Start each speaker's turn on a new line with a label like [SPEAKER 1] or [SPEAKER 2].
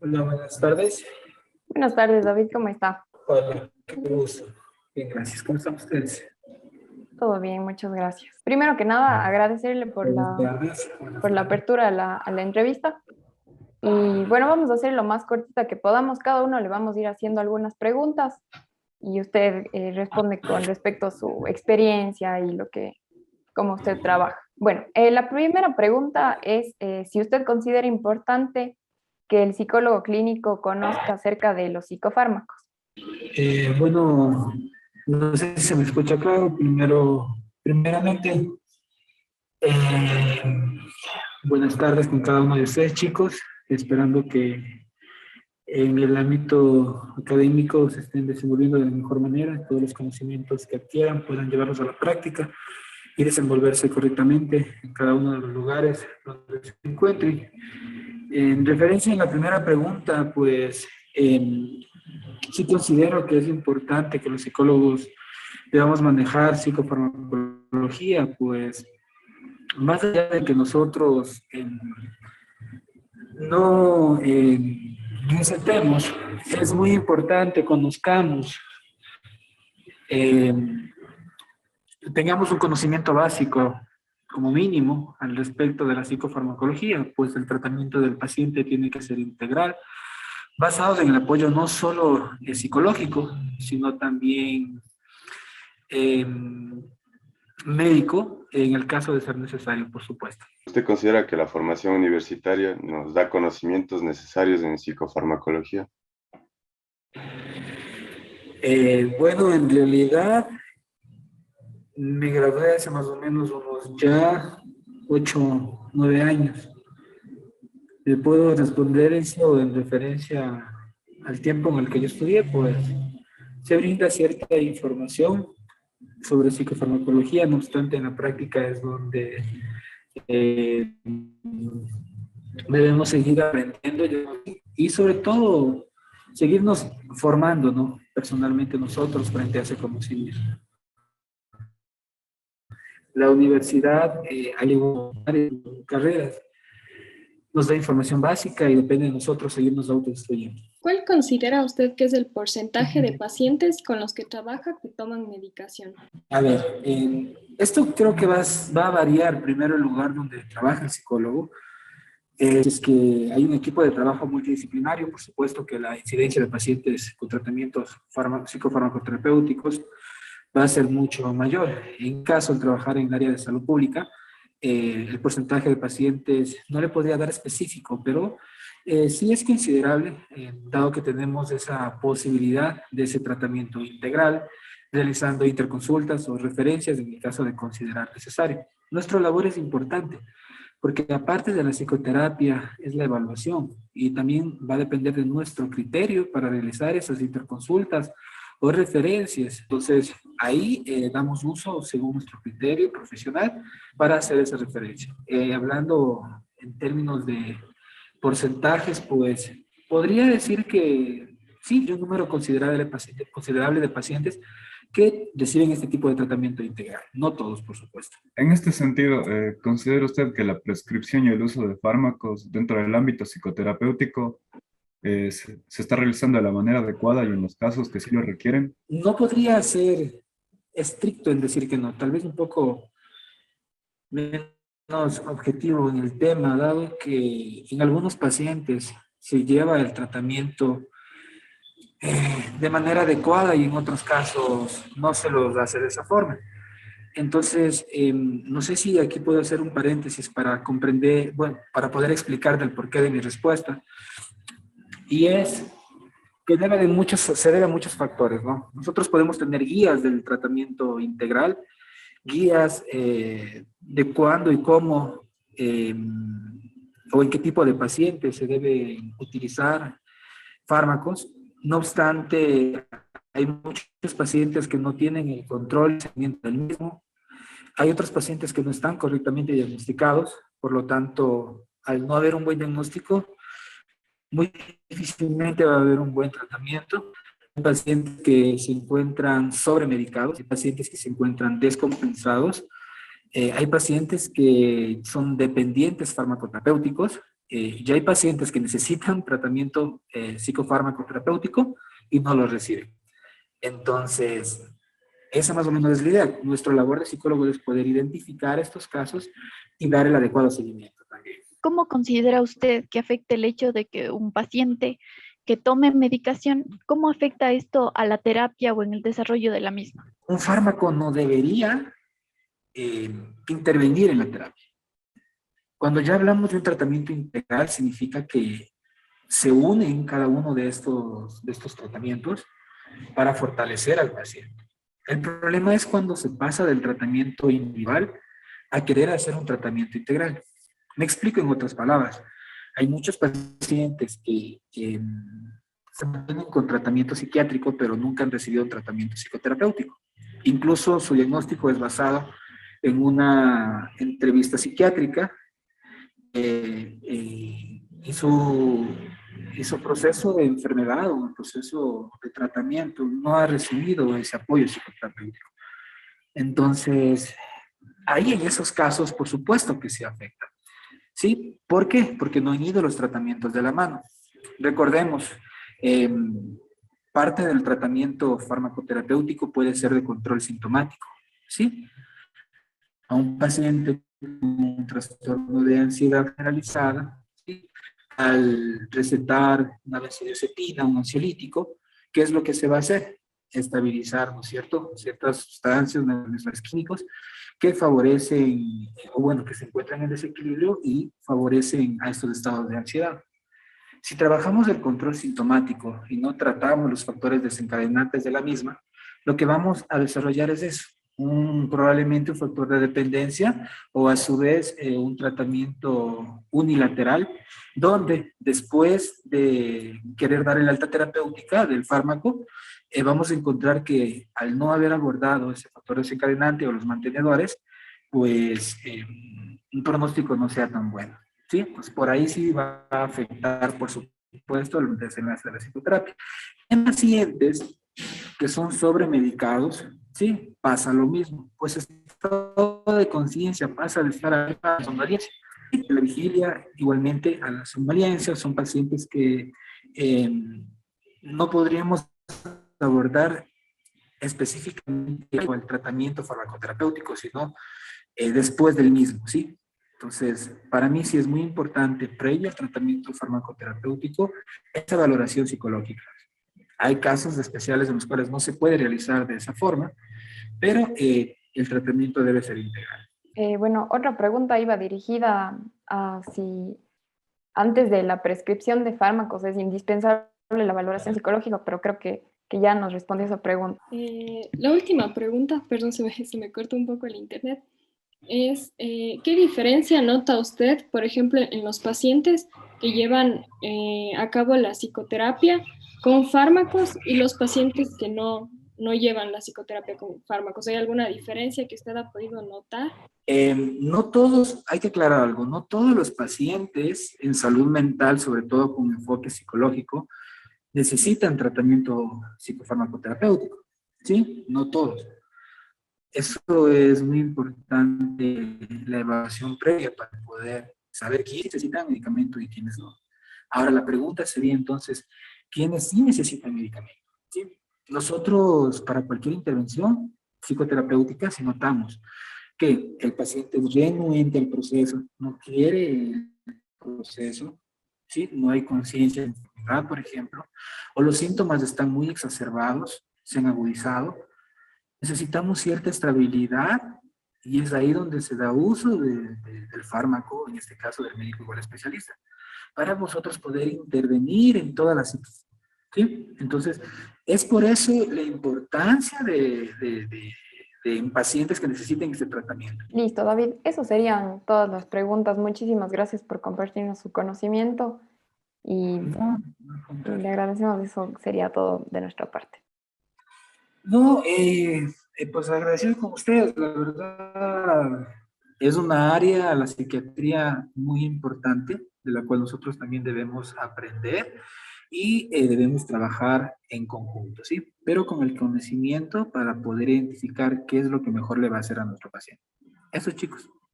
[SPEAKER 1] Hola, buenas tardes.
[SPEAKER 2] Buenas tardes, David, ¿cómo está?
[SPEAKER 1] Hola, qué gusto. Bien, gracias. ¿Cómo están ustedes?
[SPEAKER 2] Todo bien, muchas gracias. Primero que nada, agradecerle
[SPEAKER 1] Buenas tardes.
[SPEAKER 2] por
[SPEAKER 1] Buenas
[SPEAKER 2] la
[SPEAKER 1] tardes.
[SPEAKER 2] apertura a la entrevista. Y bueno, vamos a hacer lo más cortita que podamos. Cada uno le vamos a ir haciendo algunas preguntas y usted responde con respecto a su experiencia y cómo usted trabaja. Bueno, la primera pregunta es si usted considera importante que el psicólogo clínico conozca acerca de los psicofármacos.
[SPEAKER 1] Bueno, no sé si se me escucha claro. Primeramente, eh, buenas tardes con cada uno de ustedes, chicos. Esperando que en el ámbito académico se estén desenvolviendo de la mejor manera, todos los conocimientos que adquieran puedan llevarlos a la práctica y desenvolverse correctamente en cada uno de los lugares donde se encuentren. En referencia a la primera pregunta, pues sí considero que es importante que los psicólogos debamos manejar psicofarmacología, pues más allá de que nosotros no recetemos, es muy importante conozcamos, eh, tengamos un conocimiento básico como mínimo al respecto de la psicofarmacología, pues el tratamiento del paciente tiene que ser integral, basado en el apoyo no solo psicológico, sino también eh, médico, en el caso de ser necesario, por supuesto.
[SPEAKER 3] ¿Usted considera que la formación universitaria nos da conocimientos necesarios en psicofarmacología?
[SPEAKER 1] Bueno, en realidad me gradué hace más o menos unos ya 8, 9 años. Le puedo responder eso en referencia al tiempo en el que yo estudié, pues se brinda cierta información sobre psicofarmacología, no obstante en la práctica es donde eh, debemos seguir aprendiendo y sobre todo seguirnos formando, ¿no? Personalmente nosotros frente a ese conocimiento. La universidad, al igual que carreras, nos da información básica y depende de nosotros seguirnos autoinstruyendo.
[SPEAKER 4] ¿Cuál considera usted que es el porcentaje de pacientes con los que trabaja que toman medicación?
[SPEAKER 1] A ver, esto creo que va a variar primero el lugar donde trabaja el psicólogo. Es que hay un equipo de trabajo multidisciplinario, por supuesto que la incidencia de pacientes con tratamientos psicofarmacoterapéuticos va a ser mucho mayor. En caso de trabajar en el área de salud pública, el porcentaje de pacientes no le podría dar específico, pero sí es considerable, dado que tenemos esa posibilidad de ese tratamiento integral, realizando interconsultas o referencias en el caso de considerar necesario. Nuestra labor es importante, porque aparte de la psicoterapia es la evaluación y también va a depender de nuestro criterio para realizar esas interconsultas o referencias. Entonces, ahí damos uso según nuestro criterio profesional para hacer esa referencia. Hablando en términos de porcentajes, pues podría decir que sí, hay un número considerable de pacientes que reciben este tipo de tratamiento integral. No todos, por supuesto.
[SPEAKER 5] En este sentido, ¿considera usted que la prescripción y el uso de fármacos dentro del ámbito psicoterapéutico se está realizando de la manera adecuada y en los casos que sí lo requieren?
[SPEAKER 1] No podría ser estricto en decir que no, tal vez un poco menos objetivo en el tema, dado que en algunos pacientes se lleva el tratamiento de manera adecuada y en otros casos no se los hace de esa forma. Entonces, no sé si aquí puedo hacer un paréntesis para comprender, bueno, para poder explicar del porqué de mi respuesta. Y es que se debe a muchos factores, ¿no? Nosotros podemos tener guías del tratamiento integral, guías de cuándo y cómo o en qué tipo de pacientes se debe utilizar fármacos. No obstante, hay muchos pacientes que no tienen el control del mismo. Hay otros pacientes que no están correctamente diagnosticados, por lo tanto, al no haber un buen diagnóstico, muy difícilmente va a haber un buen tratamiento. Hay pacientes que se encuentran sobremedicados, hay pacientes que se encuentran descompensados, hay pacientes que son dependientes farmacoterapéuticos ya hay pacientes que necesitan tratamiento psicofármaco terapéutico y no lo reciben. Entonces, esa más o menos es la idea. Nuestra labor de psicólogo es poder identificar estos casos y dar el adecuado seguimiento también.
[SPEAKER 6] ¿Cómo considera usted que afecta el hecho de que un paciente que tome medicación, cómo afecta esto a la terapia o en el desarrollo de la misma?
[SPEAKER 1] Un fármaco no debería intervenir en la terapia. Cuando ya hablamos de un tratamiento integral, significa que se unen cada uno de estos tratamientos para fortalecer al paciente. El problema es cuando se pasa del tratamiento individual a querer hacer un tratamiento integral. Me explico en otras palabras. Hay muchos pacientes que se mantienen con tratamiento psiquiátrico, pero nunca han recibido un tratamiento psicoterapéutico. Incluso su diagnóstico es basado en una entrevista psiquiátrica y su proceso de enfermedad o el proceso de tratamiento no ha recibido ese apoyo psicoterapéutico. Entonces, ahí en esos casos, por supuesto que se afecta. ¿Sí? ¿Por qué? Porque no han ido los tratamientos de la mano. Recordemos, parte del tratamiento farmacoterapéutico puede ser de control sintomático. ¿Sí? A un paciente con un trastorno de ansiedad generalizada, ¿sí? Al recetar una benzodiazepina, un ansiolítico, ¿qué es lo que se va a hacer? Estabilizar, ¿no es cierto?, ciertas sustancias, neurotransmisores químicos que favorecen, o bueno, que se encuentran en desequilibrio y favorecen a estos estados de ansiedad. Si trabajamos el control sintomático y no tratamos los factores desencadenantes de la misma, lo que vamos a desarrollar es eso, probablemente un factor de dependencia o a su vez un tratamiento unilateral, donde después de querer dar el alta terapéutica del fármaco, vamos a encontrar que al no haber abordado ese factor desencadenante o los mantenedores, pues un pronóstico no sea tan bueno. ¿Sí? Pues por ahí sí va a afectar, por supuesto, el desenlace de la psicoterapia. En pacientes que son sobremedicados, sí, pasa lo mismo. Pues el estado de conciencia pasa de estar a la somnolencia. La vigilia, igualmente, a la somnolencia, son pacientes que no podríamos abordar específicamente con el tratamiento farmacoterapéutico, sino después del mismo, ¿sí? Entonces, para mí sí es muy importante, previo al tratamiento farmacoterapéutico, esa valoración psicológica. Hay casos especiales en los cuales no se puede realizar de esa forma, pero el tratamiento debe ser integral.
[SPEAKER 2] Bueno, otra pregunta iba dirigida a si antes de la prescripción de fármacos es indispensable la valoración psicológica, pero creo que ya nos respondió esa pregunta.
[SPEAKER 4] La última pregunta, perdón, se me corta un poco el internet, es ¿qué diferencia nota usted, por ejemplo, en los pacientes que llevan a cabo la psicoterapia con fármacos y los pacientes que no llevan la psicoterapia con fármacos? ¿Hay alguna diferencia que usted ha podido notar?
[SPEAKER 1] No todos, hay que aclarar algo, no todos los pacientes en salud mental, sobre todo con enfoque psicológico, necesitan tratamiento psicofarmacoterapéutico, ¿sí? No todos. Eso es muy importante, la evaluación previa para poder saber quiénes necesitan medicamento y quiénes no. Ahora, la pregunta sería entonces, ¿quiénes sí necesitan medicamento? ¿Sí? Nosotros, para cualquier intervención psicoterapéutica, si notamos que el paciente es renuente al proceso, no quiere el proceso, ¿sí? No hay conciencia de enfermedad, por ejemplo, o los síntomas están muy exacerbados, se han agudizado, necesitamos cierta estabilidad y es ahí donde se da uso del fármaco, en este caso del médico igual especialista, para nosotros poder intervenir en toda la situación. ¿Sí? Entonces, es por eso la importancia en pacientes que necesiten este tratamiento.
[SPEAKER 2] Listo, David. Eso serían todas las preguntas. Muchísimas gracias por compartirnos su conocimiento y le agradecemos. Eso sería todo de nuestra parte.
[SPEAKER 1] No, pues agradecido con ustedes, la verdad es una área, la psiquiatría, muy importante, de la cual nosotros también debemos aprender y debemos trabajar en conjunto, ¿sí? Pero con el conocimiento para poder identificar qué es lo que mejor le va a hacer a nuestro paciente. Eso, chicos.